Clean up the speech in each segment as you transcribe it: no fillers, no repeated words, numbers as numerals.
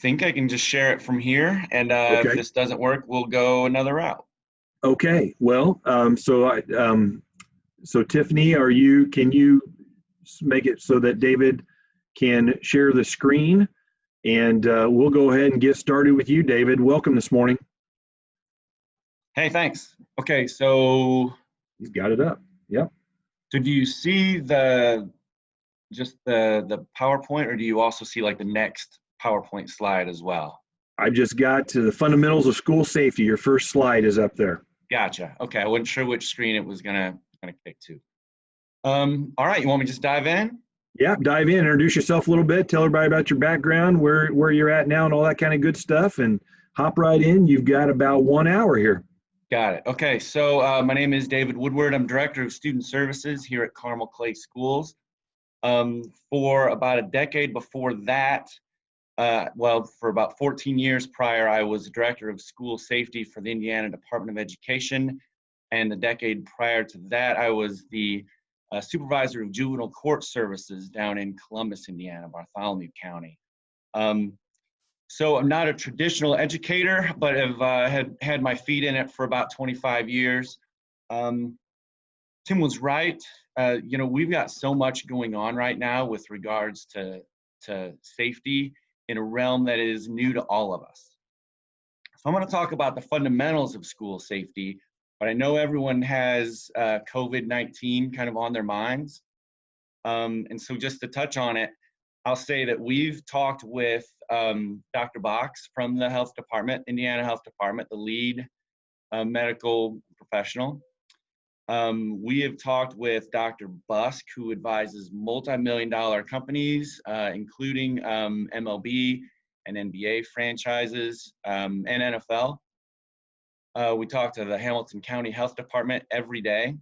think I can just share it from here, and if Okay. this doesn't work, we'll go another route. Okay. Well, so Tiffany, can you make it so that David can share the screen? And we'll go ahead and get started with you, David. Welcome this morning. Hey, thanks. Okay, so You've got it up. Yep. do you see the PowerPoint, or do you also see like the next PowerPoint slide as well? I've just got to the fundamentals of school safety. Your first slide is up there. Gotcha. Okay, I wasn't sure which screen it was gonna kick to. All right, you want me to just dive in? Yeah, dive in, introduce yourself a little bit, tell everybody about your background, where you're at now, and all that kind of good stuff, and hop right in. You've got about 1 hour here. Got it. Okay, so my name is David Woodward. I'm Director of Student Services here at Carmel Clay Schools. For about a decade before that, for about 14 years prior, I was Director of School Safety for the Indiana Department of Education. And the decade prior to that, I was the Supervisor of Juvenile Court Services down in Columbus, Indiana, Bartholomew County. So I'm not a traditional educator, but have had my feet in it for about 25 years. Tim was right. We've got so much going on right now with regards to safety in a realm that is new to all of us. So I'm going to talk about the fundamentals of school safety, but I know everyone has COVID-19 kind of on their minds. And so just to touch on it, I'll say that we've talked with Dr. Box from the health department, Indiana Health Department, the lead medical professional. We have talked with Dr. Busk, who advises multi-million-dollar companies, including MLB and NBA franchises and NFL. We talk to the Hamilton County Health Department every day.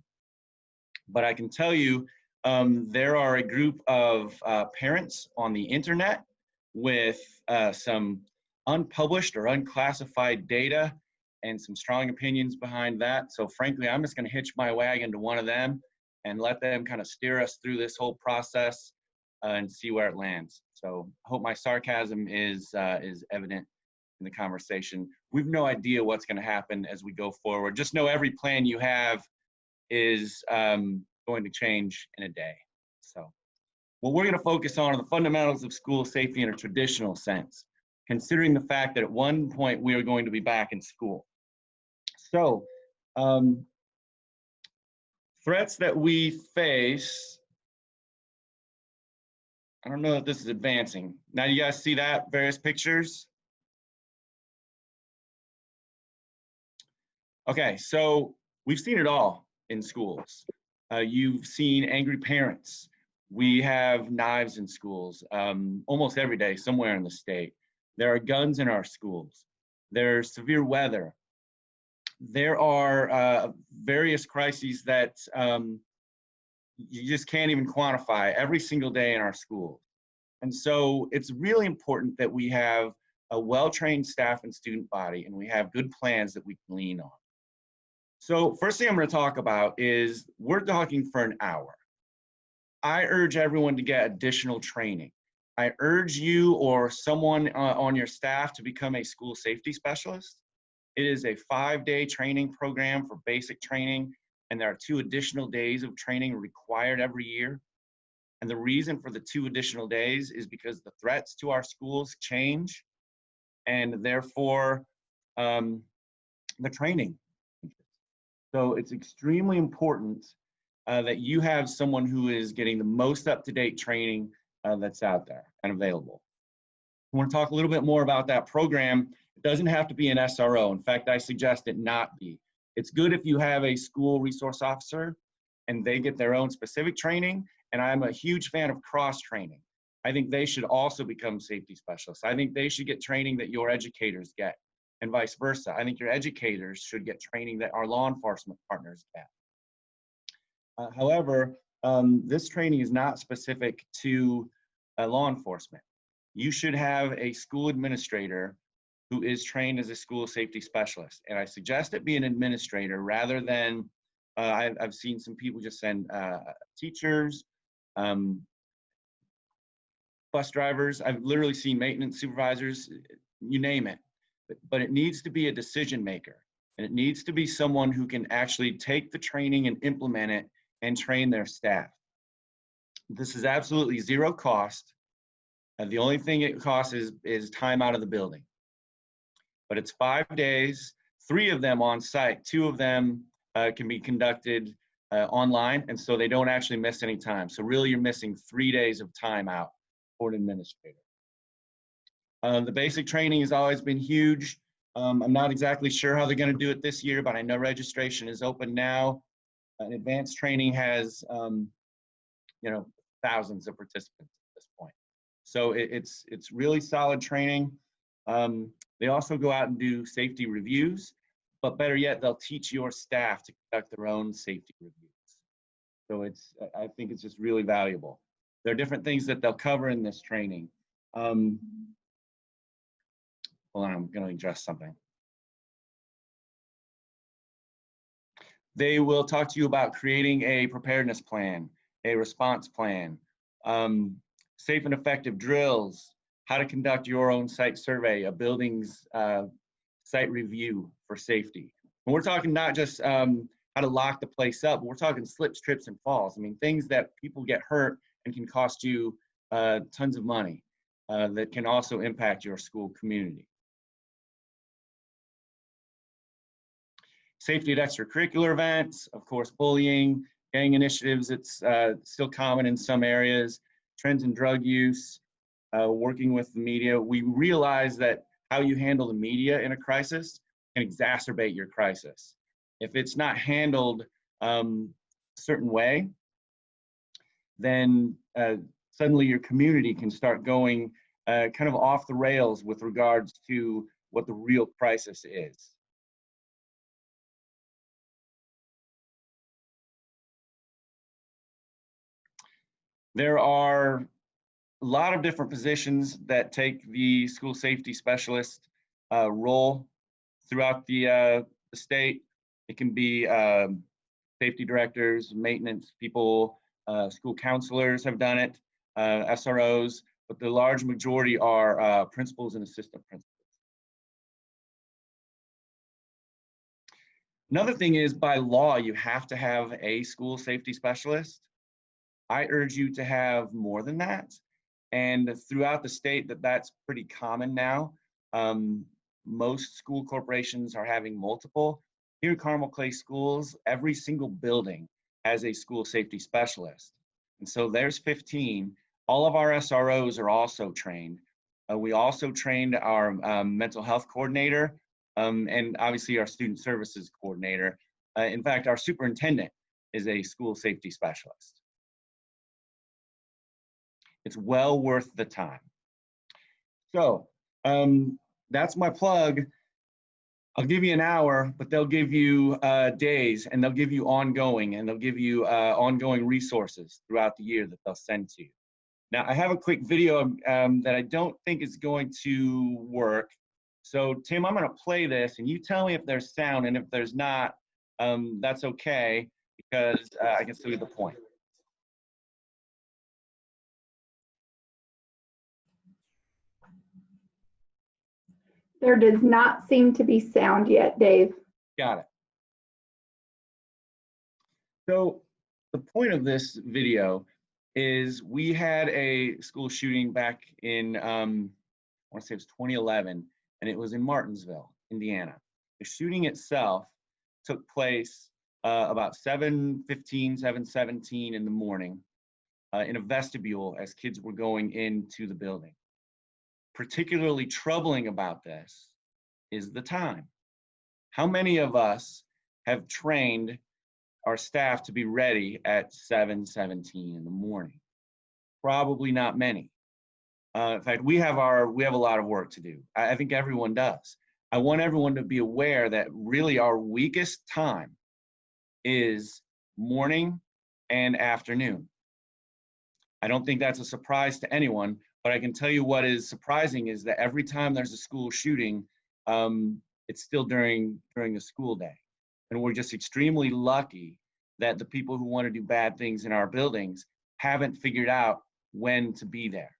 But I can tell you, there are a group of parents on the internet with some unpublished or unclassified data and some strong opinions behind that. So frankly, I'm just going to hitch my wagon to one of them and let them kind of steer us through this whole process and see where it lands. So I hope my sarcasm is evident in the conversation. We've no idea what's going to happen as we go forward. Just know every plan you have is going to change in a day. So what we're going to focus on are the fundamentals of school safety in a traditional sense, considering the fact that at one point we are going to be back in school. So threats that we face, I don't know if this is advancing. Now you guys see that, various pictures? Okay, so we've seen it all in schools. You've seen angry parents. We have knives in schools almost every day somewhere in the state. There are guns in our schools. There's severe weather. There are various crises that you just can't even quantify every single day in our schools. And so it's really important that we have a well-trained staff and student body, and we have good plans that we can lean on. So first thing I'm going to talk about is we're talking for an hour. I urge everyone to get additional training. I urge you or someone on your staff to become a school safety specialist. It is a 5-day training program for basic training, and there are 2 additional days of training required every year. And the reason for the 2 additional days is because the threats to our schools change, and therefore the training. So it's extremely important that you have someone who is getting the most up-to-date training that's out there and available. I want to talk a little bit more about that program. It doesn't have to be an SRO. In fact, I suggest it not be. It's good if you have a school resource officer and they get their own specific training, and I'm a huge fan of cross-training. I think they should also become safety specialists. I think they should get training that your educators get, and vice versa. I think your educators should get training that our law enforcement partners get. However, this training is not specific to law enforcement. You should have a school administrator who is trained as a school safety specialist. And I suggest it be an administrator rather than, I've seen some people just send teachers, bus drivers. I've literally seen maintenance supervisors, you name it. But it needs to be a decision maker. And it needs to be someone who can actually take the training and implement it and train their staff. This is absolutely zero cost. The only thing it costs is time out of the building. But it's 5 days, 3 of them on site, 2 of them can be conducted online, and so they don't actually miss any time. So really you're missing 3 days of time out for an administrator. The basic training has always been huge. I'm not exactly sure how they're going to do it this year, but I know registration is open now. Advanced training has, thousands of participants at this point. So it's really solid training. They also go out and do safety reviews, but better yet, they'll teach your staff to conduct their own safety reviews. So I think it's just really valuable. There are different things that they'll cover in this training. Hold on, I'm going to adjust something. They will talk to you about creating a preparedness plan, a response plan, safe and effective drills, how to conduct your own site survey, a building's site review for safety. And we're talking not just how to lock the place up, but we're talking slips, trips, and falls. I mean, things that people get hurt and can cost you tons of money that can also impact your school community. Safety at extracurricular events, of course, bullying, gang initiatives, it's still common in some areas, trends in drug use, working with the media. We realize that how you handle the media in a crisis can exacerbate your crisis. If it's not handled a certain way, then suddenly your community can start going kind of off the rails with regards to what the real crisis is. There are a lot of different positions that take the school safety specialist role throughout the state. It can be safety directors, maintenance people, school counselors have done it, SROs, but the large majority are principals and assistant principals. Another thing is, by law, you have to have a school safety specialist. I urge you to have more than that. And throughout the state, that's pretty common now. Most school corporations are having multiple. Here at Carmel Clay Schools, every single building has a school safety specialist. And so there's 15. All of our SROs are also trained. We also trained our mental health coordinator and obviously our student services coordinator. In fact, our superintendent is a school safety specialist. It's well worth the time. So that's my plug. I'll give you an hour, but they'll give you days, and they'll give you ongoing, and they'll give you ongoing resources throughout the year that they'll send to you. Now, I have a quick video that I don't think is going to work. So Tim, I'm gonna play this, and you tell me if there's sound, and if there's not, that's okay, because I can still get the point. There does not seem to be sound yet, Dave. Got it. So the point of this video is we had a school shooting back in, I want to say it was 2011, and it was in Martinsville, Indiana. The shooting itself took place about 7:15, 7:17 in the morning in a vestibule as kids were going into the building. Particularly troubling about this is the time. How many of us have trained our staff to be ready at 7:17 in the morning? Probably not many. In fact, we have a lot of work to do. I think everyone does. I want everyone to be aware that really our weakest time is morning and afternoon. I don't think that's a surprise to anyone, but I can tell you what is surprising is that every time there's a school shooting, it's still during the school day. And we're just extremely lucky that the people who want to do bad things in our buildings haven't figured out when to be there.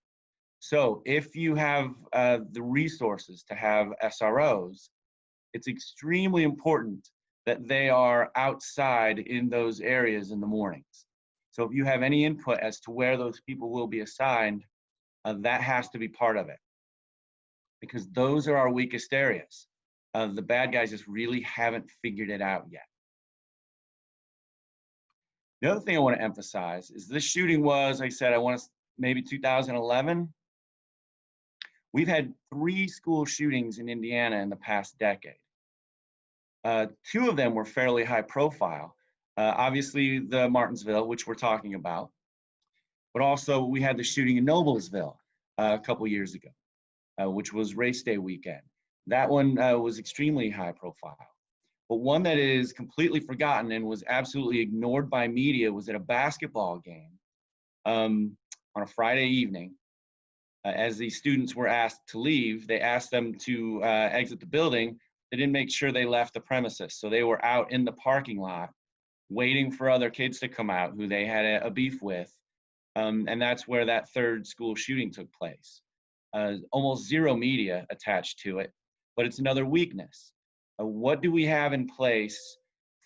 So if you have the resources to have SROs, it's extremely important that they are outside in those areas in the mornings. So if you have any input as to where those people will be assigned, that has to be part of it, because those are our weakest areas. The bad guys just really haven't figured it out yet. The other thing I want to emphasize is this shooting was, like I said, maybe 2011. We've had 3 school shootings in Indiana in the past decade. 2 of them were fairly high profile. Obviously the Martinsville, which we're talking about, but also we had the shooting in Noblesville a couple years ago, which was race day weekend. That one was extremely high profile. But one that is completely forgotten and was absolutely ignored by media was at a basketball game on a Friday evening. As the students were asked to leave, they asked them to exit the building. They didn't make sure they left the premises. So they were out in the parking lot waiting for other kids to come out who they had a beef with. And that's where that 3rd school shooting took place. Almost zero media attached to it, but it's another weakness. What do we have in place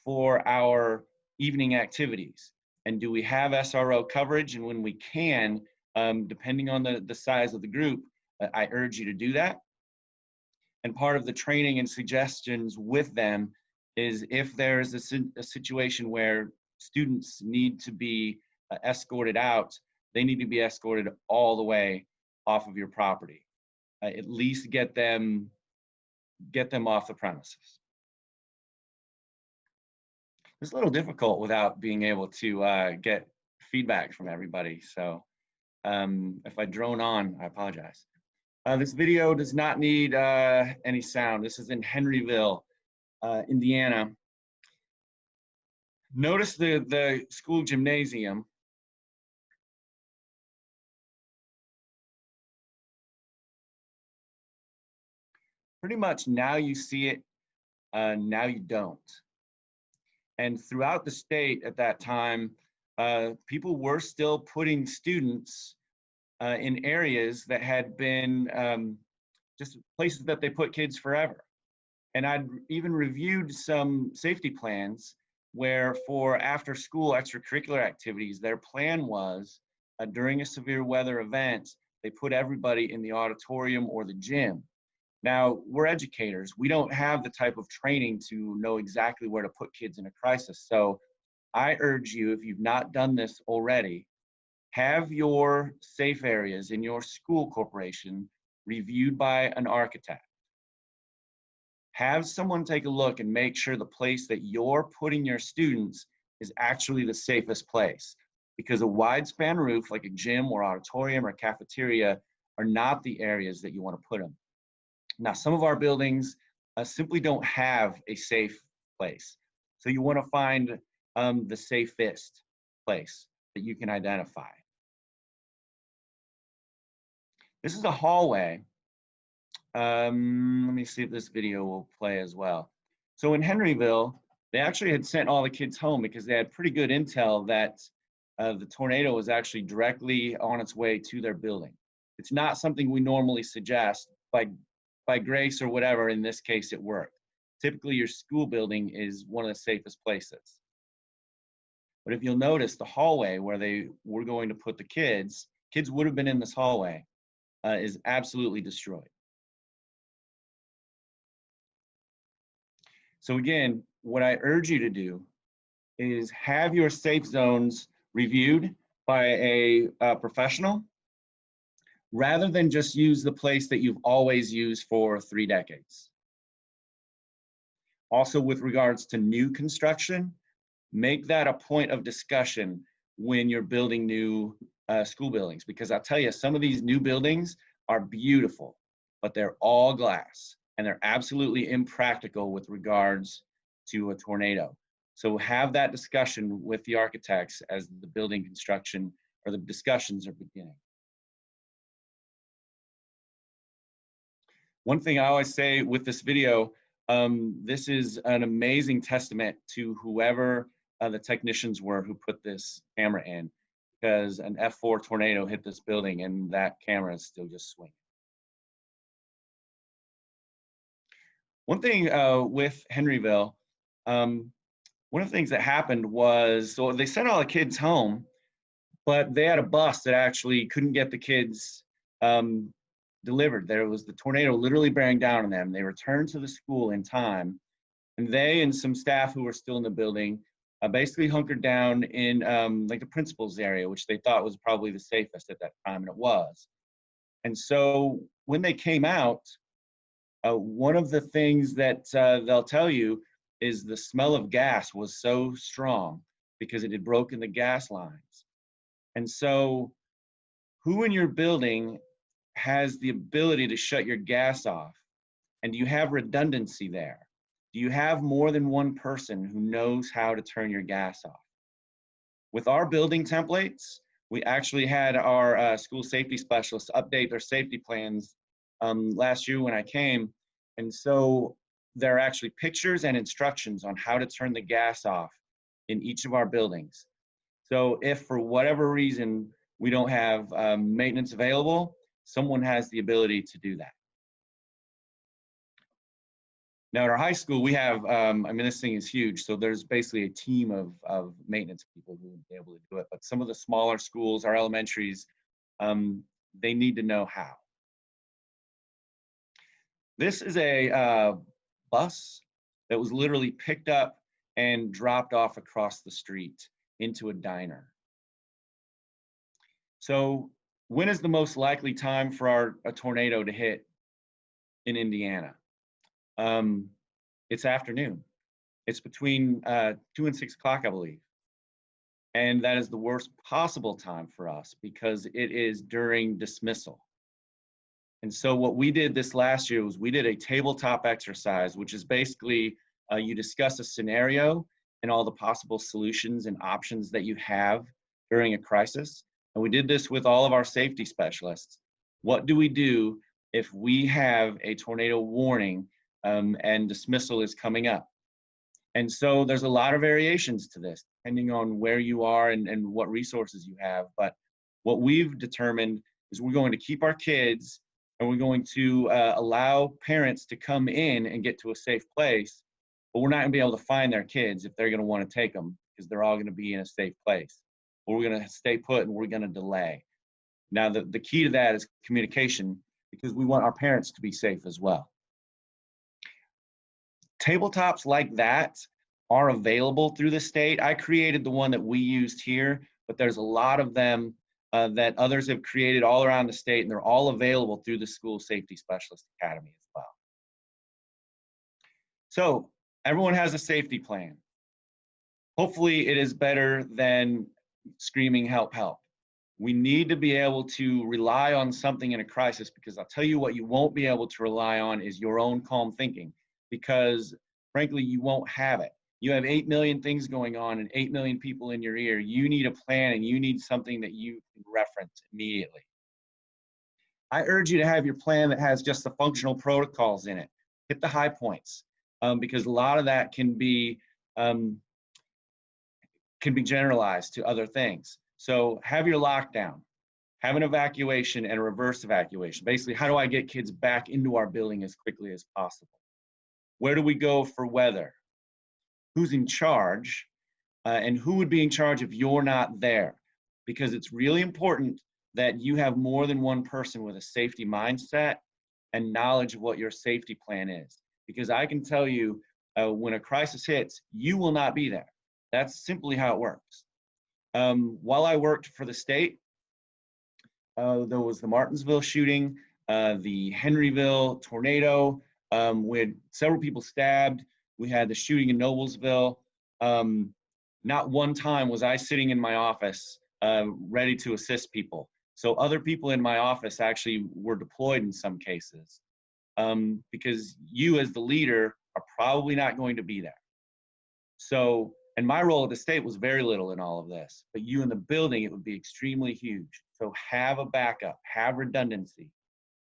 for our evening activities? And do we have SRO coverage? And when we can, depending on the size of the group, I urge you to do that. And part of the training and suggestions with them is if there's a situation where students need to be escorted out, they need to be escorted all the way off of your property. At least get them off the premises. It's a little difficult without being able to get feedback from everybody. So if I drone on, I apologize. This video does not need any sound. This is in Henryville, Indiana. Notice the school gymnasium. Pretty much now you see it, now you don't. And throughout the state at that time, people were still putting students in areas that had been just places that they put kids forever. And I'd even reviewed some safety plans where for after school extracurricular activities, their plan was during a severe weather event, they put everybody in the auditorium or the gym. Now, we're educators. We don't have the type of training to know exactly where to put kids in a crisis. So I urge you, if you've not done this already, have your safe areas in your school corporation reviewed by an architect. Have someone take a look and make sure the place that you're putting your students is actually the safest place. Because a wide span roof like a gym or auditorium or cafeteria are not the areas that you want to put them. Now, some of our buildings simply don't have a safe place. So you want to find the safest place that you can identify. This is a hallway. Let me see if this video will play as well. So in Henryville, they actually had sent all the kids home because they had pretty good intel that the tornado was actually directly on its way to their building. It's not something we normally suggest. By grace or whatever, in this case, it worked. Typically, your school building is one of the safest places. But if you'll notice, the hallway where they were going to put the kids would have been in this hallway, is absolutely destroyed. So again, what I urge you to do is have your safe zones reviewed by a professional, rather than just use the place that you've always used for 3 decades. Also, with regards to new construction, make that a point of discussion when you're building new school buildings, because I'll tell you, some of these new buildings are beautiful, but they're all glass, and they're absolutely impractical with regards to a tornado. So have that discussion with the architects as the building construction or the discussions are beginning. One thing I always say with this video, this is an amazing testament to whoever the technicians were who put this camera in. because an F4 tornado hit this building and that camera is still just swinging. One thing with Henryville, one of the things that happened was, so they sent all the kids home, but they had a bus that actually couldn't get the kids delivered. The tornado literally bearing down on them. They returned to the school in time, and they and some staff who were still in the building basically hunkered down in like the principal's area, which they thought was probably the safest at that time, and it was. And so when they came out, one of the things that they'll tell you is the smell of gas was so strong because it had broken the gas lines. And so who in your building has the ability to shut your gas off? And do you have redundancy there? Do you have more than one person who knows how to turn your gas off? With our building templates, we actually had our school safety specialists update their safety plans last year when I came. And so there are actually pictures and instructions on how to turn the gas off in each of our buildings. So if for whatever reason we don't have maintenance available, someone has the ability to do that. Now at our high school, we have, I mean, this thing is huge. So there's basically a team of maintenance people who would be able to do it. But some of the smaller schools, our elementaries, they need to know how. This is a bus that was literally picked up and dropped off across the street into a diner. So when is the most likely time for a tornado to hit in Indiana? It's afternoon. It's between 2 and 6 o'clock, I believe. And that is the worst possible time for us because it is during dismissal. And so what we did this last year was we did a tabletop exercise, which is basically you discuss a scenario and all the possible solutions and options that you have during a crisis. And we did this with all of our safety specialists. What do we do if we have a tornado warning and dismissal is coming up? And so there's a lot of variations to this, depending on where you are and what resources you have. But what we've determined is we're going to keep our kids and we're going to allow parents to come in and get to a safe place, but we're not gonna be able to find their kids if they're gonna wanna take them because they're all gonna be in a safe place. Or we're gonna stay put and we're gonna delay. Now, the key to that is communication because we want our parents to be safe as well. Tabletops like that are available through the state. I created the one that we used here, but there's a lot of them that others have created all around the state, and they're all available through the School Safety Specialist Academy as well. So everyone has a safety plan. Hopefully it is better than screaming, help, help. We need to be able to rely on something in a crisis because I'll tell you what you won't be able to rely on is your own calm thinking because frankly, you won't have it. You have 8 million things going on and 8 million people in your ear. You need a plan and you need something that you can reference immediately. I urge you to have your plan that has just the functional protocols in it. Hit the high points because a lot of that can be generalized to other things. So have your lockdown, have an evacuation and a reverse evacuation. Basically, how do I get kids back into our building as quickly as possible? Where do we go for weather? Who's in charge, and who would be in charge if you're not there? Because it's really important that you have more than one person with a safety mindset and knowledge of what your safety plan is. Because I can tell you, when a crisis hits, you will not be there. That's simply how it works. While I worked for the state, there was the Martinsville shooting, the Henryville tornado, we had several people stabbed. We had the shooting in Noblesville. Not one time was I sitting in my office ready to assist people. So other people in my office actually were deployed in some cases because you as the leader are probably not going to be there. So, and my role at the state was very little in all of this, but you in the building, it would be extremely huge. So have a backup, have redundancy,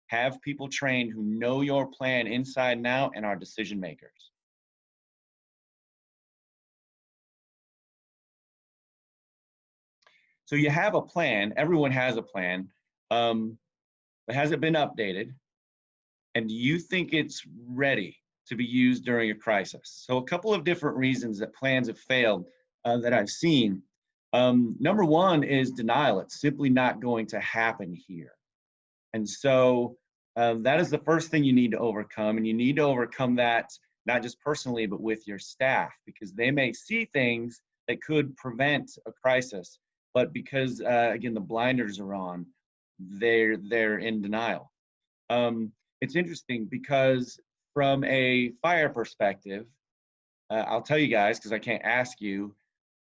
have people trained who know your plan inside and out and are decision makers. So you have a plan, everyone has a plan, but has it been updated? And do you think it's ready to be used during a crisis? So a couple of different reasons that plans have failed that I've seen. Number one is denial. It's simply not going to happen here. And so that is the first thing you need to overcome. And you need to overcome that not just personally, but with your staff, because they may see things that could prevent a crisis. But because, again, the blinders are on, they're in denial. It's interesting because from a fire perspective, I'll tell you guys, because I can't ask you,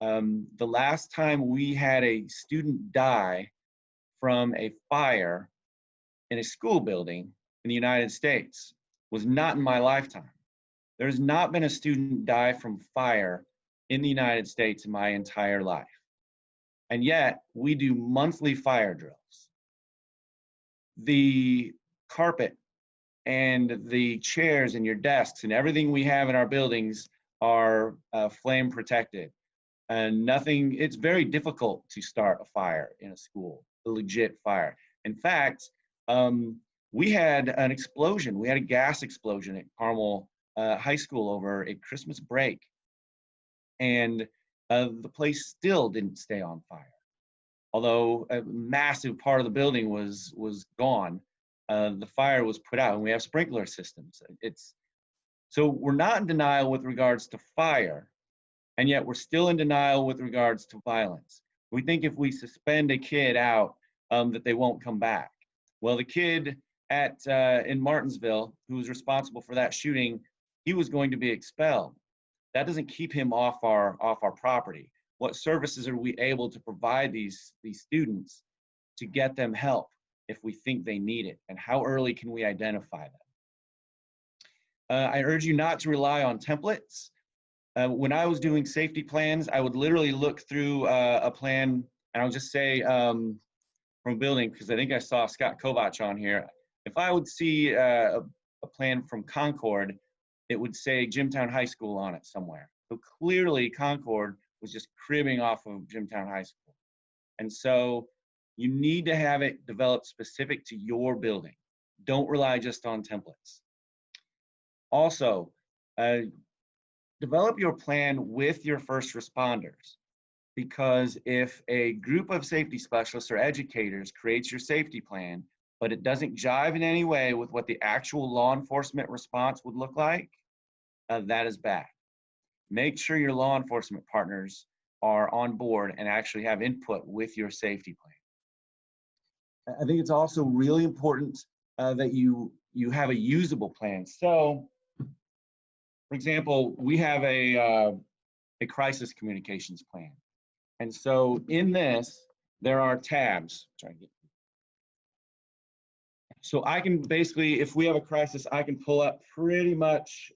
the last time we had a student die from a fire in a school building in the United States was not in my lifetime. There's not been a student die from fire in the United States in my entire life. And yet we do monthly fire drills. The carpet and the chairs and your desks and everything we have in our buildings are flame protected. And nothing, it's very difficult to start a fire in a school, a legit fire. In fact, we had an explosion. We had a gas explosion at Carmel High School over a Christmas break. And the place still didn't stay on fire. Although a massive part of the building was gone, the fire was put out, and we have sprinkler systems. So we're not in denial with regards to fire, and yet we're still in denial with regards to violence. We think if we suspend a kid out, that they won't come back. Well, the kid in Martinsville, who was responsible for that shooting, he was going to be expelled. That doesn't keep him off our property. What services are we able to provide these students to get them help if we think they need it? And how early can we identify them? I urge you not to rely on templates. When I was doing safety plans, I would literally look through a plan, and I'll just say from a building, because I think I saw Scott Kovach on here. If I would see a plan from Concord, it would say Jimtown High School on it somewhere. So clearly Concord was just cribbing off of Jimtown High School. And so you need to have it developed specific to your building. Don't rely just on templates. Also, develop your plan with your first responders, because if a group of safety specialists or educators creates your safety plan, but it doesn't jive in any way with what the actual law enforcement response would look like, that is bad. Make sure your law enforcement partners are on board and actually have input with your safety plan. I think it's also really important that you have a usable plan. So, for example, we have a crisis communications plan. And so in this, there are tabs. So I can basically, if we have a crisis, I can pull up pretty much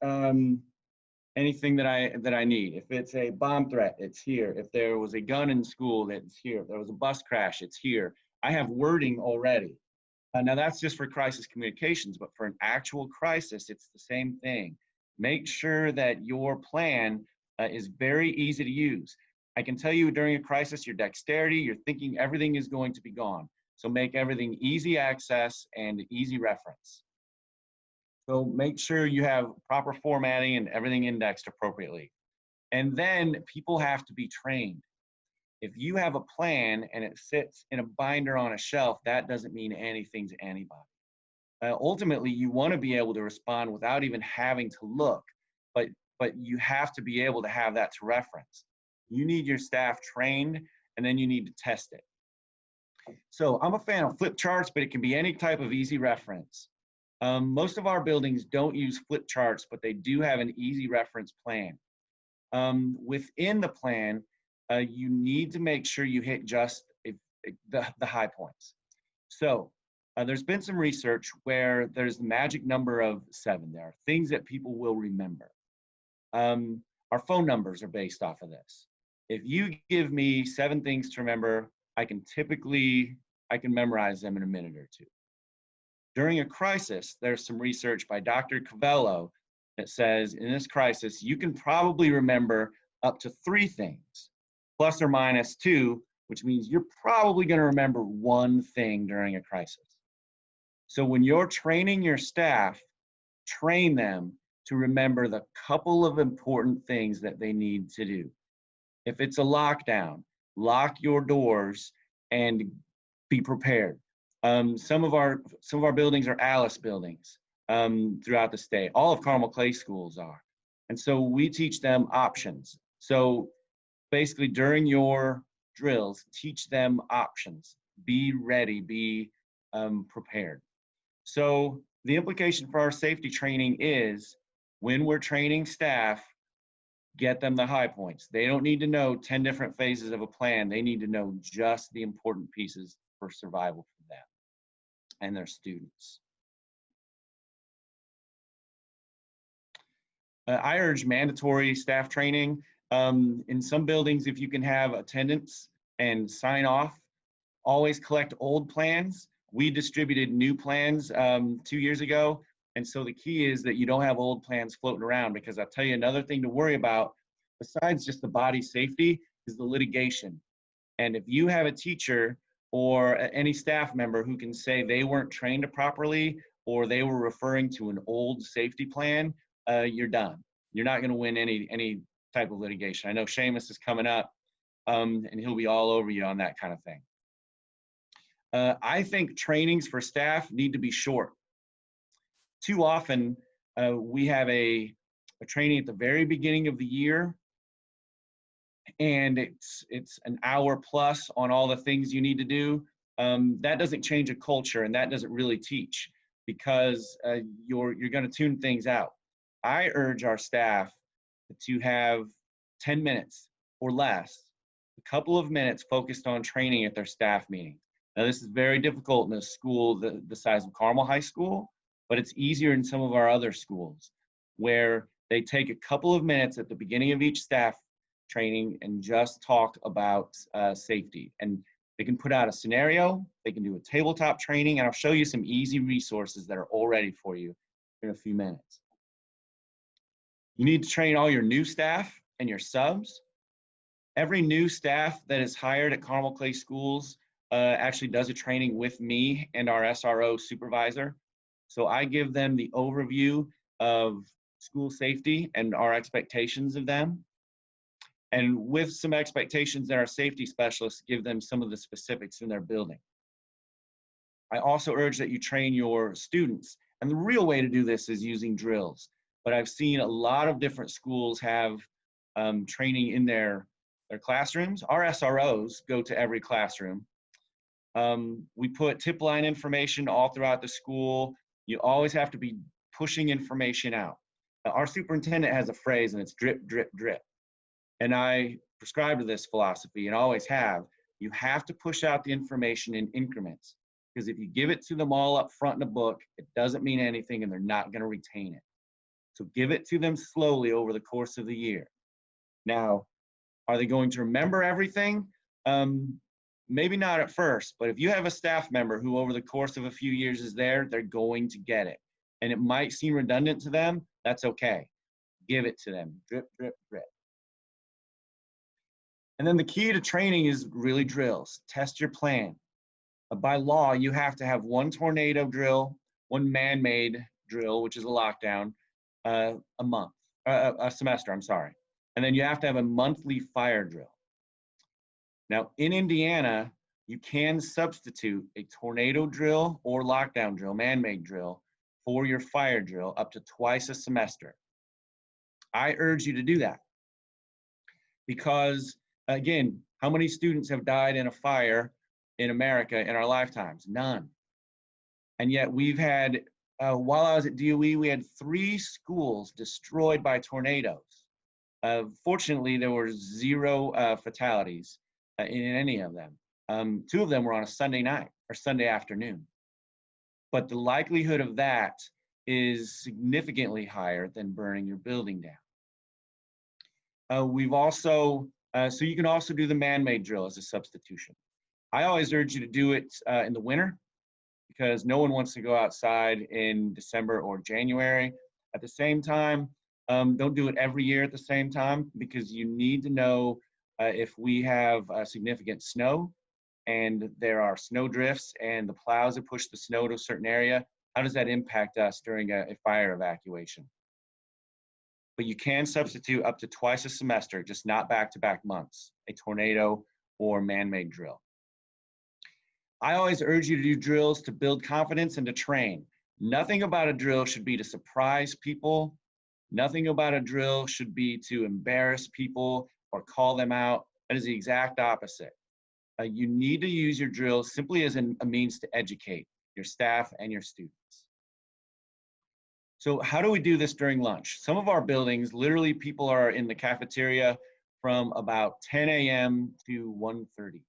anything that I need. If it's a bomb threat, it's here. If there was a gun in school, it's here. If there was a bus crash, it's here. I have wording already. Now that's just for crisis communications, but for an actual crisis, it's the same thing. Make sure that your plan is very easy to use. I can tell you during a crisis, your dexterity, your thinking, everything is going to be gone. So make everything easy access and easy reference. So make sure you have proper formatting and everything indexed appropriately. And then people have to be trained. If you have a plan and it sits in a binder on a shelf, that doesn't mean anything to anybody. Ultimately, you want to be able to respond without even having to look, but you have to be able to have that to reference. You need your staff trained, and then you need to test it. So I'm a fan of Flipcharts, but it can be any type of easy reference. Most of our buildings don't use Flipcharts, but they do have an easy reference plan. Within the plan, you need to make sure you hit just the high points. So there's been some research where there's the magic number of 7. There are things that people will remember. Our phone numbers are based off of this. If you give me 7 things to remember, I can memorize them in a minute or 2. During a crisis, there's some research by Dr. Covello that says in this crisis, you can probably remember up to 3 things, plus or minus 2, which means you're probably going to remember one thing during a crisis. So when you're training your staff, train them to remember the couple of important things that they need to do. If it's a lockdown, lock your doors and be prepared. Some of our buildings are ALICE buildings throughout the state. All of Carmel Clay schools are. And so we teach them options. So basically during your drills, teach them options. Be ready, be prepared. So the implication for our safety training is when we're training staff, get them the high points. They don't need to know 10 different phases of a plan. They need to know just the important pieces for survival for them and their students. I urge mandatory staff training. In some buildings, if you can have attendance and sign off, always collect old plans. We distributed new plans 2 years ago. And so the key is that you don't have old plans floating around, because I'll tell you another thing to worry about besides just the body safety is the litigation. And if you have a teacher or any staff member who can say they weren't trained properly or they were referring to an old safety plan, you're done. You're not going to win any type of litigation. I know Seamus is coming up, and he'll be all over you on that kind of thing. I think trainings for staff need to be short. Too often, we have a training at the very beginning of the year, and it's an hour plus on all the things you need to do. That doesn't change a culture, and that doesn't really teach, because you're going to tune things out. I urge our staff to have 10 minutes or less, a couple of minutes focused on training at their staff meeting. Now, this is very difficult in a school the size of Carmel High School, but it's easier in some of our other schools where they take a couple of minutes at the beginning of each staff training and just talk about safety. And they can put out a scenario, they can do a tabletop training, and I'll show you some easy resources that are all ready for you in a few minutes. You need to train all your new staff and your subs. Every new staff that is hired at Carmel Clay Schools actually does a training with me and our SRO supervisor. So I give them the overview of school safety and our expectations of them. And with some expectations that our safety specialists give them some of the specifics in their building. I also urge that you train your students. And the real way to do this is using drills. But I've seen a lot of different schools have training in their classrooms. Our SROs go to every classroom. We put tip line information all throughout the school. You always have to be pushing information out. Our superintendent has a phrase, and it's drip, drip, drip. And I prescribe to this philosophy and always have. You have to push out the information in increments, because if you give it to them all up front in a book, it doesn't mean anything and they're not going to retain it. So give it to them slowly over the course of the year. Now, are they going to remember everything? Maybe not at first, but if you have a staff member who over the course of a few years is there, they're going to get it. And it might seem redundant to them, that's okay. Give it to them, drip, drip, drip. And then the key to training is really drills. Test your plan. By law, you have to have one tornado drill, one man-made drill, which is a lockdown, a semester, I'm sorry. And then you have to have a monthly fire drill. Now, in Indiana, you can substitute a tornado drill or lockdown drill, man-made drill, for your fire drill up to twice a semester. I urge you to do that because, again, how many students have died in a fire in America in our lifetimes? None. And yet we've had, while I was at DOE, we had 3 schools destroyed by tornadoes. Fortunately, there were 0 fatalities in any of them. 2 of them were on a Sunday night or Sunday afternoon. But the likelihood of that is significantly higher than burning your building down. We've also, so you can also do the man-made drill as a substitution. I always urge you to do it in the winter because no one wants to go outside in December or January. At the same time, don't do it every year at the same time because you need to know if we have significant snow and there are snow drifts and the plows have pushed the snow to a certain area, how does that impact us during a fire evacuation? But you can substitute up to twice a semester, just not back-to-back months, a tornado or man-made drill. I always urge you to do drills to build confidence and to train. Nothing about a drill should be to surprise people. Nothing about a drill should be to embarrass people or call them out. That is the exact opposite. You need to use your drills simply as a means to educate your staff and your students. So how do we do this during lunch? Some of our buildings, literally people are in the cafeteria from about 10 a.m. to 1:30.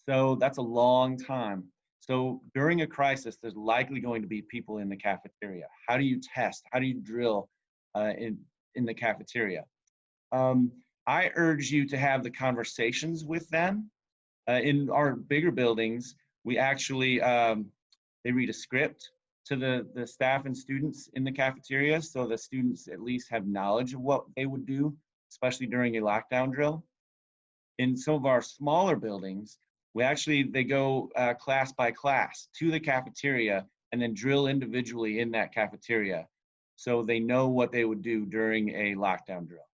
So that's a long time. So during a crisis, there's likely going to be people in the cafeteria. How do you test? How do you drill in the cafeteria? I urge you to have the conversations with them. In our bigger buildings, we actually, they read a script to the staff and students in the cafeteria, so the students at least have knowledge of what they would do, especially during a lockdown drill. In some of our smaller buildings, they go class by class to the cafeteria and then drill individually in that cafeteria, so they know what they would do during a lockdown drill.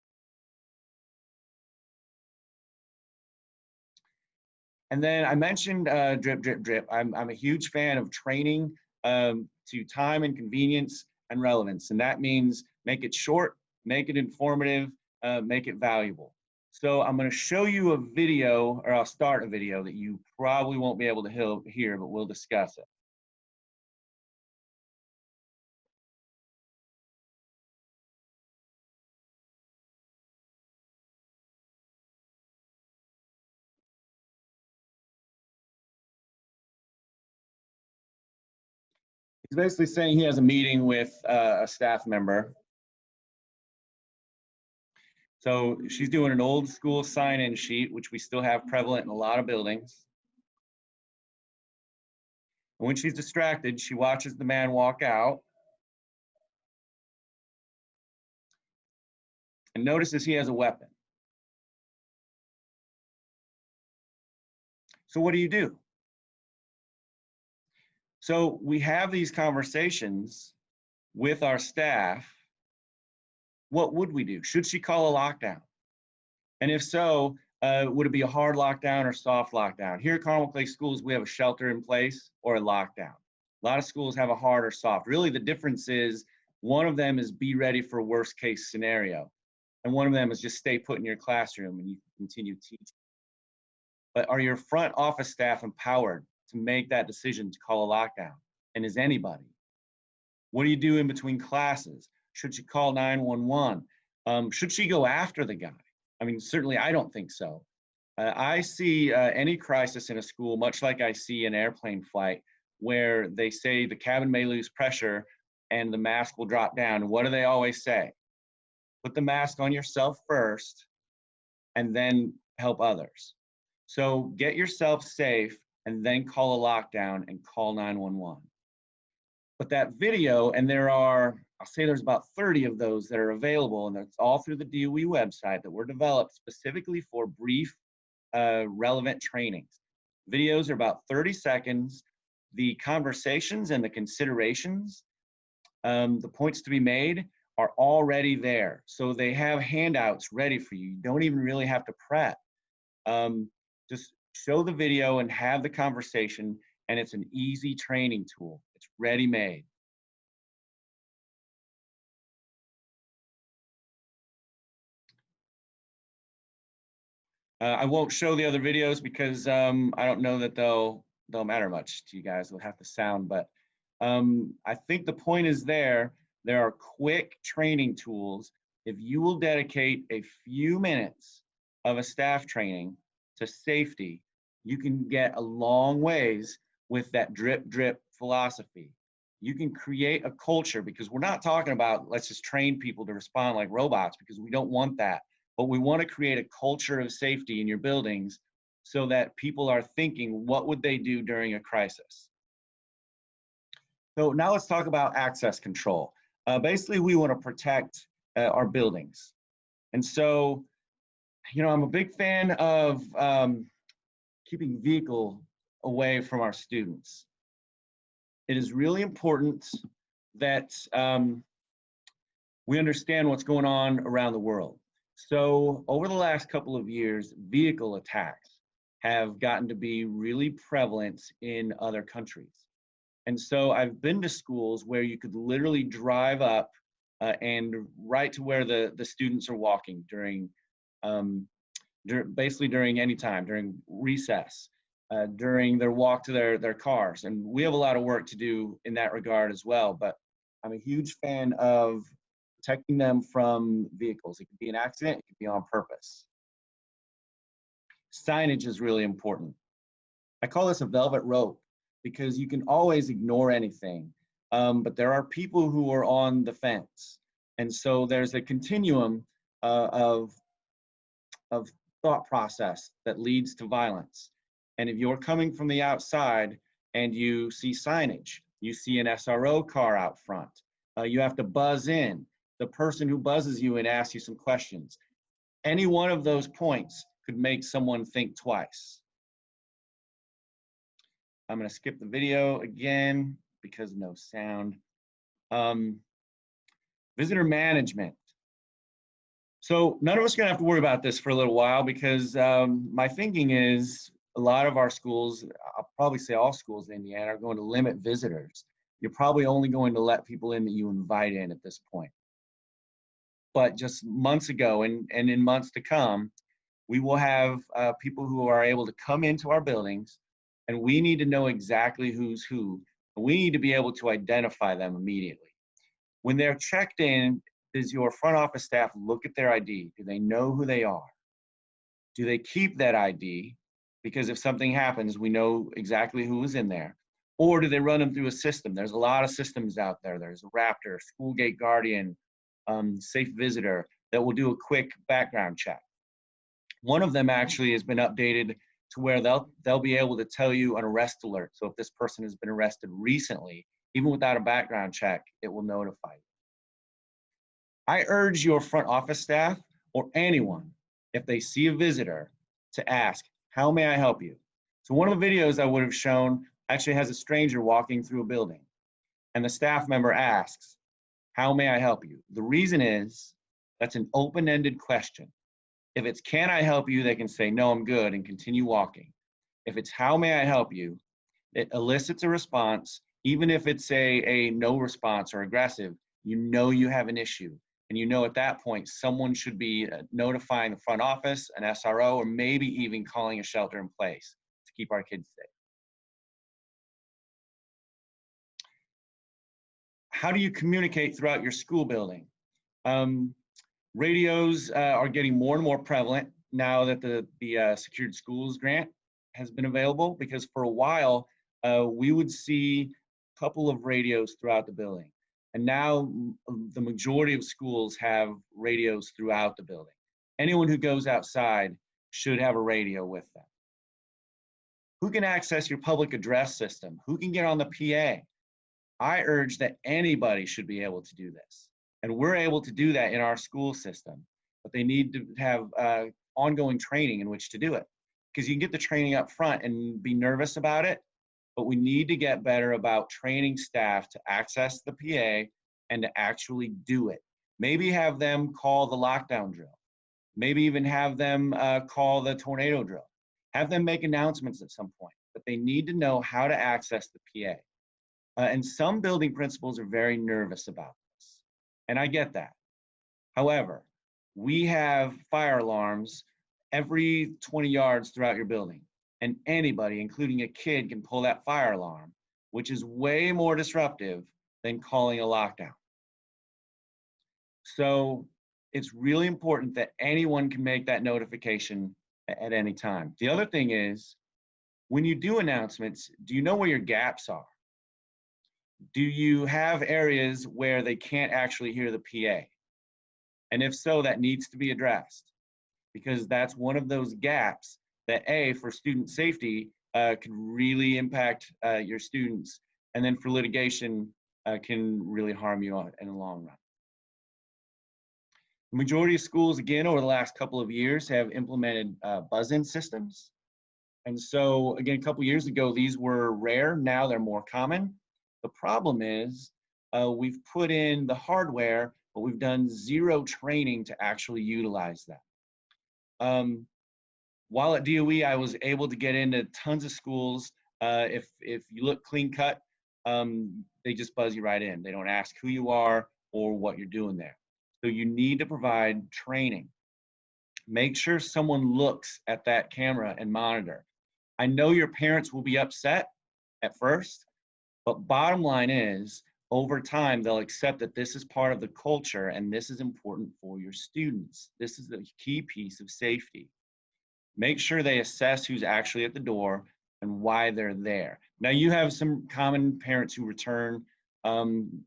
And then I mentioned drip, drip, drip. I'm a huge fan of training to time and convenience and relevance. And that means make it short, make it informative, make it valuable. So I'm going to show you a video, or I'll start a video that you probably won't be able to hear, but we'll discuss it. He's basically saying he has a meeting with a staff member. So she's doing an old school sign-in sheet, which we still have prevalent in a lot of buildings. And when she's distracted, she watches the man walk out and notices he has a weapon. So what do you do? So we have these conversations with our staff. What would we do? Should she call a lockdown? And if so, would it be a hard lockdown or soft lockdown? Here at Carmel Clay Schools, we have a shelter in place or a lockdown. A lot of schools have a hard or soft. Really, the difference is one of them is be ready for worst case scenario. And one of them is just stay put in your classroom and you can continue teaching. But are your front office staff empowered to make that decision to call a lockdown? And is anybody? What do you do in between classes? Should she call 911? Should she go after the guy? I mean, certainly I don't think so. I see any crisis in a school much like I see an airplane flight, where they say the cabin may lose pressure and the mask will drop down. What do they always say? Put the mask on yourself first and then help others. So get yourself safe and then call a lockdown and call 911. But that video, and I'll say there's about 30 of those that are available, and it's all through the DOE website that were developed specifically for brief, relevant trainings. Videos are about 30 seconds. The conversations and the considerations, the points to be made are already there. So they have handouts ready for you. You don't even really have to prep. Just show the video and have the conversation, and it's an easy training tool. It's ready-made. I won't show the other videos because I don't know that they'll matter much to you guys. They'll have to sound, but I think the point is there are quick training tools. If you will dedicate a few minutes of a staff training to safety, you can get a long ways with that drip, drip philosophy. You can create a culture, because we're not talking about let's just train people to respond like robots, because we don't want that. But we want to create a culture of safety in your buildings so that people are thinking, what would they do during a crisis? So now let's talk about access control. Basically, we want to protect our buildings. And so You know, I'm a big fan of keeping vehicle away from our students. It is really important that we understand what's going on around the world. So over the last couple of years, vehicle attacks have gotten to be really prevalent in other countries. And so I've been to schools where you could literally drive up and right to where the students are walking during, basically during any time, during recess, during their walk to their cars. And we have a lot of work to do in that regard as well. But I'm a huge fan of protecting them from vehicles. It could be an accident, it could be on purpose. Signage is really important. I call this a velvet rope because you can always ignore anything, but there are people who are on the fence. And so there's a continuum of thought process that leads to violence. And if you're coming from the outside and you see signage, you see an SRO car out front, you have to buzz in. The person who buzzes you and asks you some questions. Any one of those points could make someone think twice. I'm going to skip the video again because no sound. Visitor management. So none of us are going to have to worry about this for a little while because my thinking is a lot of our schools, I'll probably say all schools in Indiana, are going to limit visitors. You're probably only going to let people in that you invite in at this point. But just months ago and in months to come, we will have people who are able to come into our buildings, and we need to know exactly who's who. And we need to be able to identify them immediately. When they're checked in, does your front office staff look at their ID? Do they know who they are? Do they keep that ID? Because if something happens, we know exactly who was in there. Or do they run them through a system? There's a lot of systems out there. There's Raptor, Schoolgate Guardian, Safe Visitor that will do a quick background check. One of them actually has been updated to where they'll be able to tell you an arrest alert. So if this person has been arrested recently, even without a background check, it will notify you. I urge your front office staff or anyone, if they see a visitor, to ask, how may I help you? So one of the videos I would have shown actually has a stranger walking through a building, and the staff member asks, how may I help you? The reason is that's an open-ended question. If it's can I help you, they can say no, I'm good and continue walking. If it's how may I help you, it elicits a response. Even if it's a no response or aggressive, you know you have an issue. And you know at that point, someone should be notifying the front office, an SRO, or maybe even calling a shelter in place to keep our kids safe. How do you communicate throughout your school building? Radios are getting more and more prevalent now that the Secured Schools grant has been available, because for a while, we would see a couple of radios throughout the building. And now the majority of schools have radios throughout the building. Anyone who goes outside should have a radio with them. Who can access your public address system? Who can get on the PA? I urge that anybody should be able to do this. And we're able to do that in our school system, but they need to have ongoing training in which to do it. Because you can get the training up front and be nervous about it, but we need to get better about training staff to access the PA and to actually do it. Maybe have them call the lockdown drill. Maybe even have them call the tornado drill. Have them make announcements at some point, but they need to know how to access the PA. And some building principals are very nervous about this, and I get that. However, we have fire alarms every 20 yards throughout your building, and anybody, including a kid, can pull that fire alarm, which is way more disruptive than calling a lockdown. So it's really important that anyone can make that notification at any time. The other thing is, when you do announcements, do you know where your gaps are? Do you have areas where they can't actually hear the PA? And if so, that needs to be addressed, because that's one of those gaps that for student safety could really impact your students, and then for litigation can really harm you in the long run. The majority of schools, again, over the last couple of years have implemented buzz-in systems. And so, again, a couple years ago, these were rare. Now they're more common. The problem is we've put in the hardware, but we've done zero training to actually utilize that. While at DOE, I was able to get into tons of schools. If you look clean cut, they just buzz you right in. They don't ask who you are or what you're doing there. So you need to provide training. Make sure someone looks at that camera and monitor. I know your parents will be upset at first, but bottom line is, over time, they'll accept that this is part of the culture and this is important for your students. This is the key piece of safety. Make sure they assess who's actually at the door and why they're there. Now, you have some common parents who return.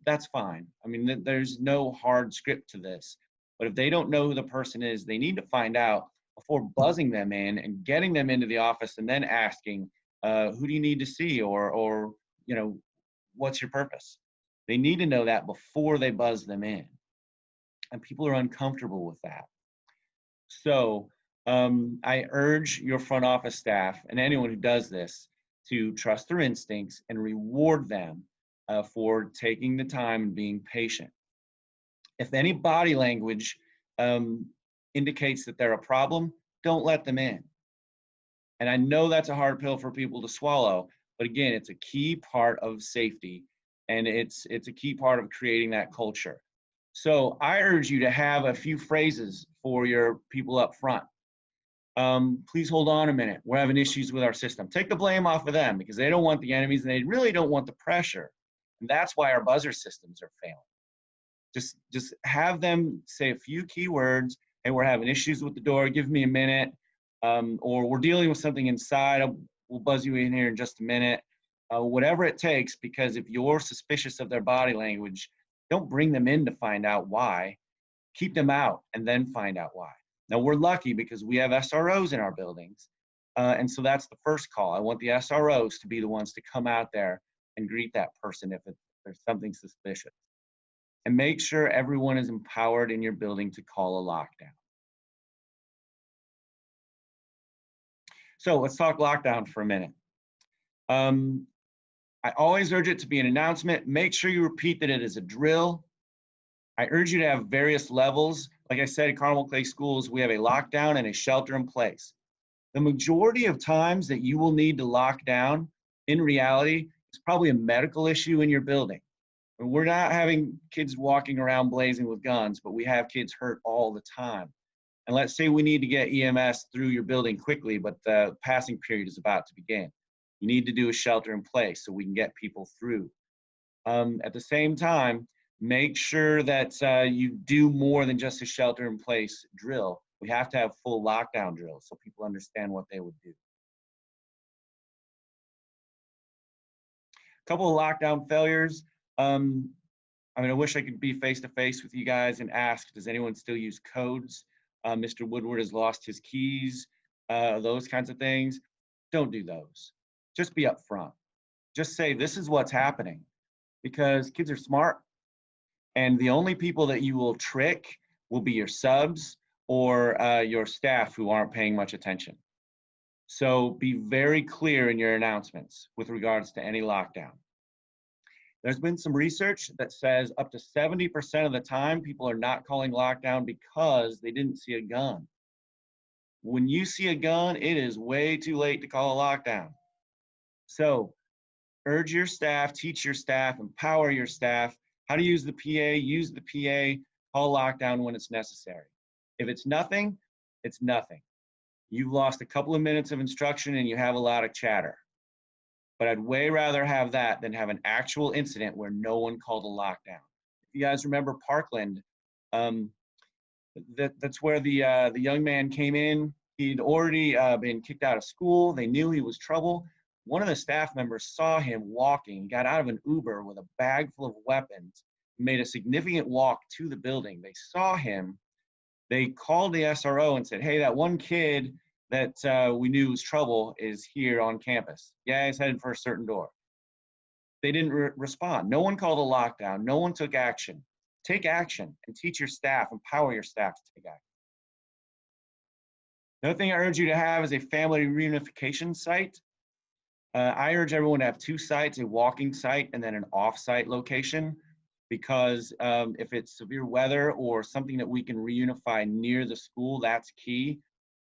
That's fine. I mean, there's no hard script to this. But if they don't know who the person is, they need to find out before buzzing them in and getting them into the office and then asking, who do you need to see, or you know, what's your purpose? They need to know that before they buzz them in. And people are uncomfortable with that. So I urge your front office staff and anyone who does this to trust their instincts and reward them for taking the time and being patient. If any body language indicates that they're a problem, don't let them in. And I know that's a hard pill for people to swallow, but again, it's a key part of safety, and it's a key part of creating that culture. So I urge you to have a few phrases for your people up front. Please hold on a minute. We're having issues with our system. Take the blame off of them because they don't want the enemies and they really don't want the pressure. And that's why our buzzer systems are failing. Just have them say a few key words. Hey, we're having issues with the door. Give me a minute. Or we're dealing with something inside. We'll buzz you in here in just a minute. Whatever it takes, because if you're suspicious of their body language, don't bring them in to find out why. Keep them out and then find out why. Now, we're lucky because we have SROs in our buildings. And so that's the first call. I want the SROs to be the ones to come out there and greet that person if there's something suspicious. And make sure everyone is empowered in your building to call a lockdown. So let's talk lockdown for a minute. I always urge it to be an announcement. Make sure you repeat that it is a drill. I urge you to have various levels. Like I said, at Carmel Clay Schools, we have a lockdown and a shelter in place. The majority of times that you will need to lock down, in reality, it's probably a medical issue in your building. We're not having kids walking around blazing with guns, but we have kids hurt all the time. And let's say we need to get EMS through your building quickly, but the passing period is about to begin. You need to do a shelter in place so we can get people through. At the same time, make sure that you do more than just a shelter in place drill. We have to have full lockdown drills so people understand what they would do. A couple of lockdown failures. I mean, I wish I could be face-to-face with you guys and ask, does anyone still use codes? Mr. Woodward has lost his keys, those kinds of things. Don't do those. Just be upfront. Just say, this is what's happening, because kids are smart, and the only people that you will trick will be your subs or your staff who aren't paying much attention. So be very clear in your announcements with regards to any lockdown. There's been some research that says up to 70% of the time people are not calling lockdown because they didn't see a gun. When you see a gun, it is way too late to call a lockdown. So urge your staff, teach your staff, empower your staff how to use the PA, use the PA, call lockdown when it's necessary. If it's nothing, it's nothing. You've lost a couple of minutes of instruction and you have a lot of chatter. But I'd way rather have that than have an actual incident where no one called a lockdown. If you guys remember Parkland, that's where the young man came in. He'd already been kicked out of school. They knew he was trouble. One of the staff members saw him walking, got out of an Uber with a bag full of weapons, made a significant walk to the building. They saw him. They called the SRO and said, hey, that one kid that we knew was trouble is here on campus. Yeah, he's headed for a certain door. They didn't respond. No one called a lockdown. No one took action. take action and teach your staff, empower your staff to take action. Another thing I urge you to have is a family reunification site. I urge everyone to have 2 sites, a walking site and then an off-site location, because if it's severe weather or something that we can reunify near the school, that's key.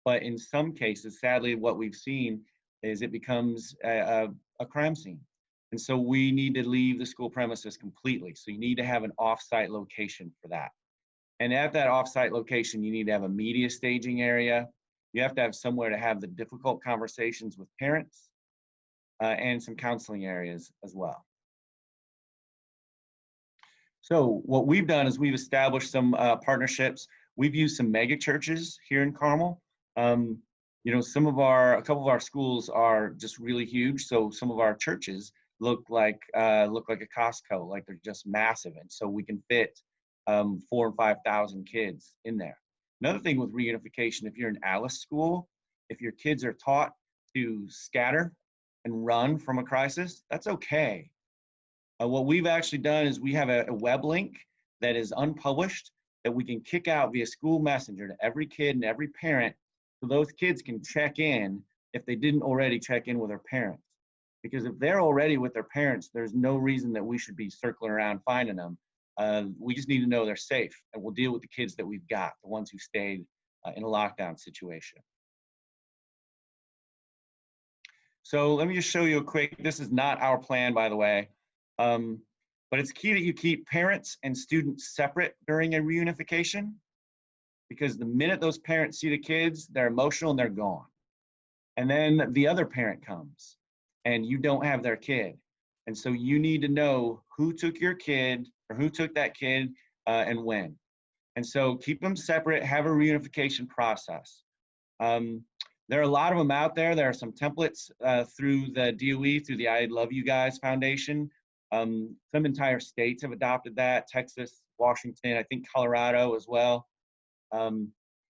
But in some cases, sadly, what we've seen is it becomes a crime scene. And so we need to leave the school premises completely. So you need to have an off-site location for that. And at that off-site location, you need to have a media staging area. You have to have somewhere to have the difficult conversations with parents and some counseling areas as well. So what we've done is we've established some partnerships. We've used some mega churches here in Carmel. You know, a couple of our schools are just really huge. So some of our churches look like a Costco, like they're just massive. And so we can fit 4,000 and 5,000 kids in there. Another thing with reunification, if you're in Alice school, if your kids are taught to scatter and run from a crisis, that's okay. What we've actually done is we have a web link that is unpublished that we can kick out via school messenger to every kid and every parent, so those kids can check in if they didn't already check in with their parents. Because if they're already with their parents, there's no reason that we should be circling around finding them. We just need to know they're safe, and we'll deal with the kids that we've got, the ones who stayed in a lockdown situation. So let me just show you a quick, this is not our plan, by the way, but it's key that you keep parents and students separate during a reunification, because the minute those parents see the kids, they're emotional and they're gone. And then the other parent comes and you don't have their kid. And so you need to know who took your kid or who took that kid and when. And so keep them separate, have a reunification process. There are a lot of them out there. There are some templates through the DOE, through the I Love You Guys Foundation. Some entire states have adopted that, Texas, Washington, I think Colorado as well. And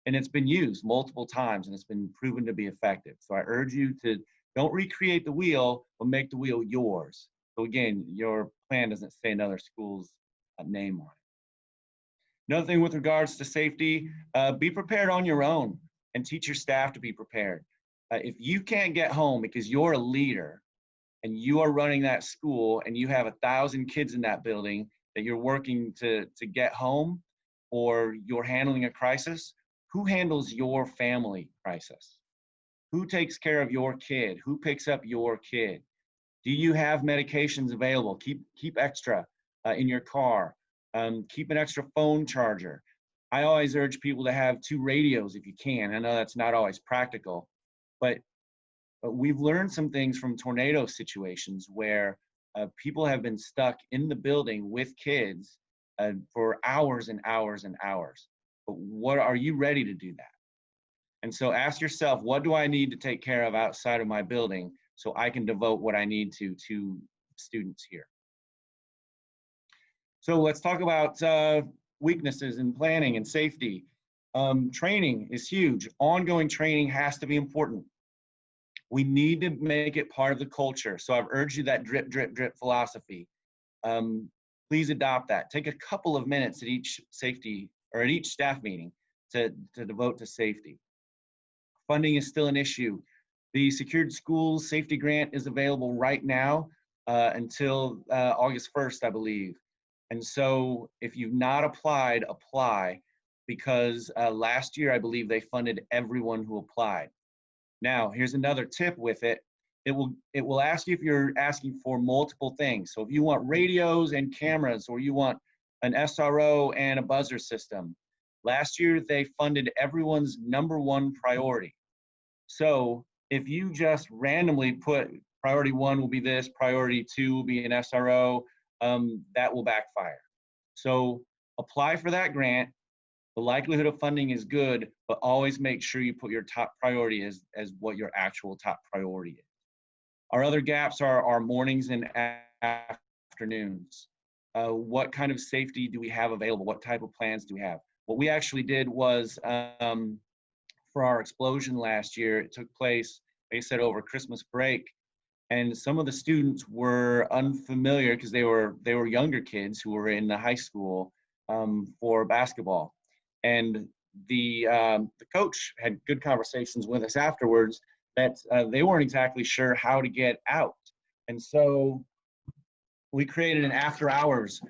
it's been used multiple times and it's been proven to be effective. So I urge you to don't recreate the wheel, but make the wheel yours. So again, your plan doesn't say another school's name on it. Another thing with regards to safety, be prepared on your own and teach your staff to be prepared. If you can't get home because you're a leader and you are running that school and you have 1,000 kids in that building that you're working to get home, or you're handling a crisis, who handles your family crisis? Who takes care of your kid? Who picks up your kid? Do you have medications available? Keep extra in your car. Keep an extra phone charger. I always urge people to have 2 radios if you can. I know that's not always practical, but we've learned some things from tornado situations where people have been stuck in the building with kids for hours and hours and hours. But what are you ready to do that? And so ask yourself, what do I need to take care of outside of my building so I can devote what I need to students here? So let's talk about weaknesses in planning and safety. Training is huge. Ongoing training has to be important. We need to make it part of the culture. So I've urged you that drip, drip, drip philosophy. Please adopt that. Take a couple of minutes at each safety or at each staff meeting to devote to safety. Funding is still an issue. The Secured Schools Safety Grant is available right now until August 1st, I believe. And so if you've not applied, apply, because last year I believe they funded everyone who applied. Now, here's another tip with it. It will ask you if you're asking for multiple things. So if you want radios and cameras, or you want an SRO and a buzzer system, last year they funded everyone's #1 priority. So if you just randomly put priority 1 will be this, priority 2 will be an SRO, that will backfire. So apply for that grant. The likelihood of funding is good, but always make sure you put your top priority as what your actual top priority is. Our other gaps are our mornings and afternoons. What kind of safety do we have available? What type of plans do we have? What we actually did was, for our explosion last year, it took place, they said, over Christmas break. And some of the students were unfamiliar because they were younger kids who were in the high school. for basketball. And the coach had good conversations with us afterwards that they weren't exactly sure how to get out. And so we created an after hours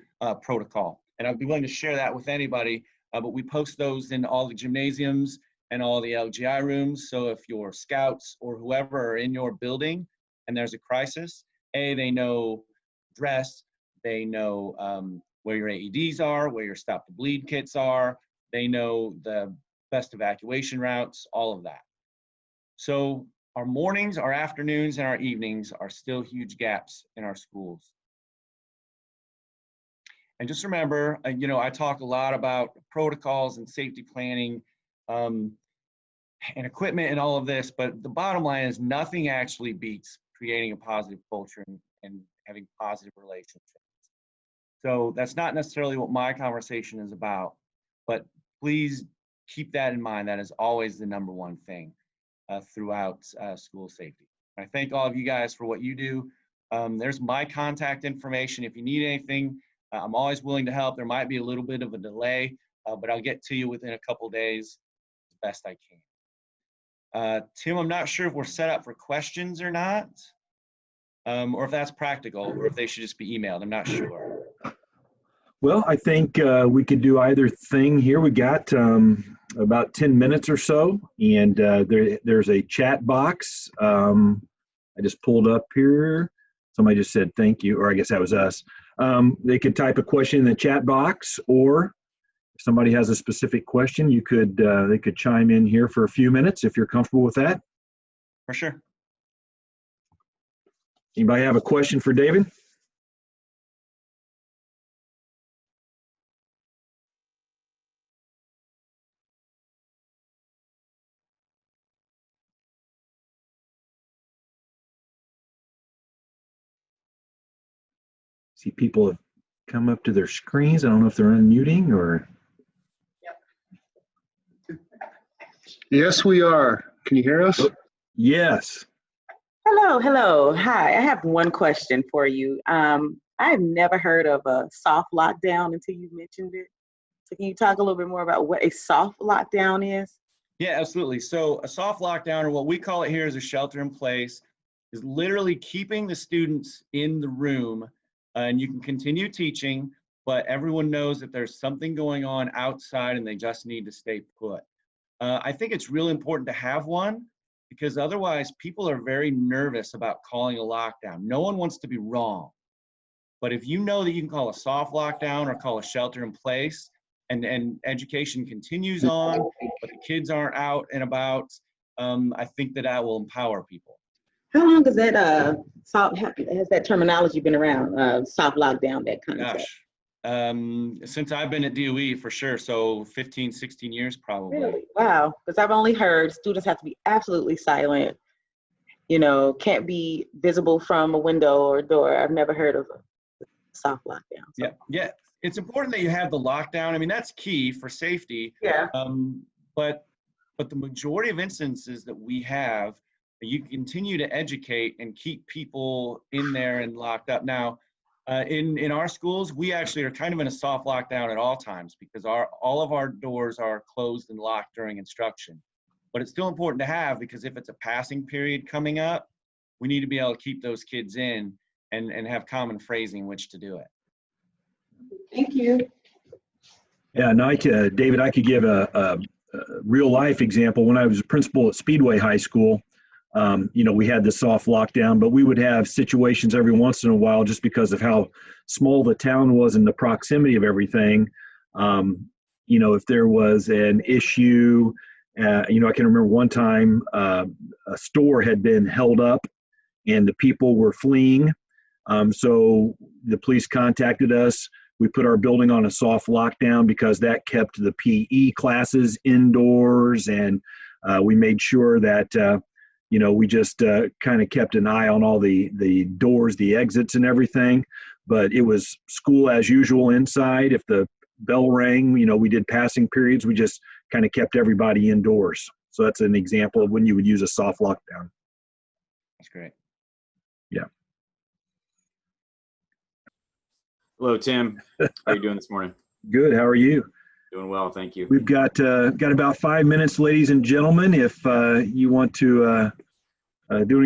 protocol. And I'd be willing to share that with anybody, but we post those in all the gymnasiums and all the LGI rooms. So if your scouts or whoever are in your building and there's a crisis, they know dress, they know where your AEDs are, where your stop the bleed kits are, they know the best evacuation routes, all of that. So our mornings, our afternoons, and our evenings are still huge gaps in our schools. And just remember, you know, I talk a lot about protocols and safety planning and equipment and all of this, but the bottom line is nothing actually beats creating a positive culture and having positive relationships. So that's not necessarily what my conversation is about, but please keep that in mind. That is always the number one thing throughout school safety. I thank all of you guys for what you do. There's my contact information. If you need anything, I'm always willing to help. There might be a little bit of a delay, but I'll get to you within a couple days as best I can. Tim, I'm not sure if we're set up for questions or not, or if that's practical, or if they should just be emailed. I'm not sure. Well, I think we could do either thing here. We got about 10 minutes or so, and there's a chat box. I just pulled up here. Somebody just said thank you, or I guess that was us. They could type a question in the chat box, or if somebody has a specific question, you could they could chime in here for a few minutes if you're comfortable with that. For sure. Anybody have a question for David? See, people have come up to their screens. I don't know if they're unmuting or. Yes, we are. Can you hear us? Yes. Hello, hello. Hi, I have one question for you. I've never heard of a soft lockdown until you mentioned it. So can you talk a little bit more about what a soft lockdown is? Yeah, absolutely. So a soft lockdown, or what we call it here is a shelter in place, is literally keeping the students in the room, and you can continue teaching, but everyone knows that there's something going on outside and they just need to stay put. I think it's really important to have one, because otherwise people are very nervous about calling a lockdown. No one wants to be wrong. But if you know that you can call a soft lockdown or call a shelter in place, and education continues on, but the kids aren't out and about, I think that will empower people. How long has that has that terminology been around? Soft lockdown, that kind of stuff. Gosh, since I've been at DOE for sure, so 15, 16 years probably. Really? Wow, because I've only heard students have to be absolutely silent, you know, can't be visible from a window or door. I've never heard of a soft lockdown. So. Yeah. It's important that you have the lockdown. I mean, that's key for safety. Yeah. But the majority of instances that we have, you continue to educate and keep people in there and locked up. Now, in our schools, we actually are kind of in a soft lockdown at all times, because all of our doors are closed and locked during instruction. But it's still important to have, because if it's a passing period coming up, we need to be able to keep those kids in and have common phrasing in which to do it. Thank you. Yeah, and David, I could give a real life example. When I was a principal at Speedway High School, you know, we had the soft lockdown, but we would have situations every once in a while, just because of how small the town was and the proximity of everything. You know, if there was an issue, you know, I can remember one time a store had been held up and the people were fleeing. So the police contacted us. We put our building on a soft lockdown because that kept the PE classes indoors, and we made sure that, you know, we just kind of kept an eye on all the doors, the exits and everything. But it was school as usual inside. If the bell rang, you know, we did passing periods. We just kind of kept everybody indoors. So that's an example of when you would use a soft lockdown. That's great. Yeah. Hello, Tim. How are you doing this morning? Good. How are you? Doing well, thank you. We've got about 5 minutes, ladies and gentlemen. If you want to do